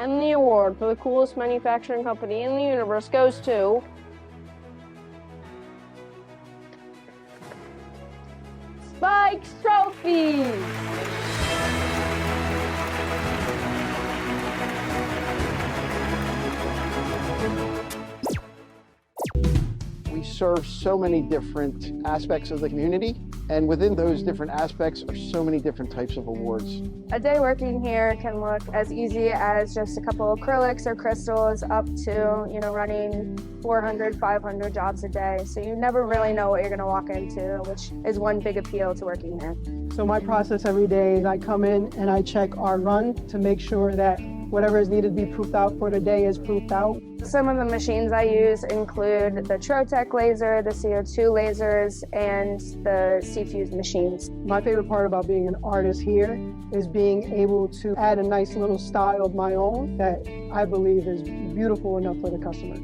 And the award for the coolest manufacturing company in the universe goes to Spike's Trophies! We serve so many different aspects of the community, and within those different aspects are so many different types of awards. A day working here can look as easy as just a couple of acrylics or crystals up to, running 400, 500 jobs a day. So you never really know what you're going to walk into, which is one big appeal to working here. So my process every day is I come in and I check our run to make sure that whatever is needed to be proofed out for the day is proofed out. Some of the machines I use include the Trotec laser, the CO2 lasers, and the C-Fuse machines. My favorite part about being an artist here is being able to add a nice little style of my own that I believe is beautiful enough for the customer.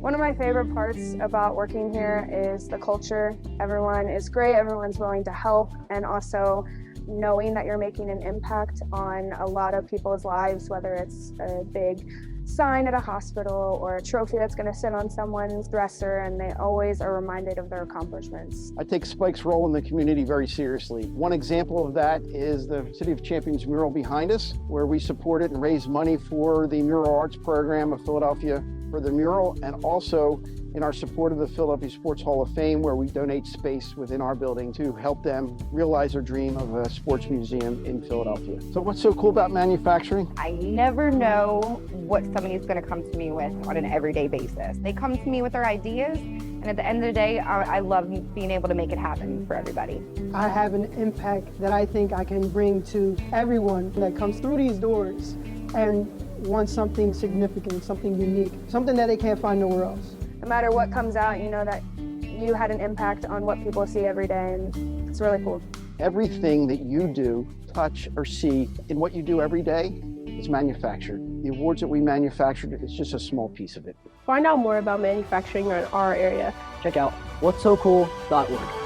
One of my favorite parts about working here is the culture. Everyone is great, everyone's willing to help, and also knowing that you're making an impact on a lot of people's lives, whether it's a big sign at a hospital or a trophy that's going to sit on someone's dresser, and they always are reminded of their accomplishments. I take Spike's role in the community very seriously. One example of that is the City of Champions mural behind us, where we supported and raised money for the Mural Arts Program of Philadelphia for the mural, and also in our support of the Philadelphia Sports Hall of Fame, where we donate space within our building to help them realize their dream of a sports museum in Philadelphia. So what's so cool about manufacturing? I never know what somebody's going to come to me with on an everyday basis. They come to me with their ideas, and at the end of the day, I love being able to make it happen for everybody. I have an impact that I think I can bring to everyone that comes through these doors and wants something significant, something unique, something that they can't find nowhere else. No matter what comes out, you know that you had an impact on what people see every day, and it's really cool. Everything that you do, touch, or see in what you do every day is manufactured. The awards that we manufactured is just a small piece of it. Find out more about manufacturing in our area. Check out what'ssocool.org.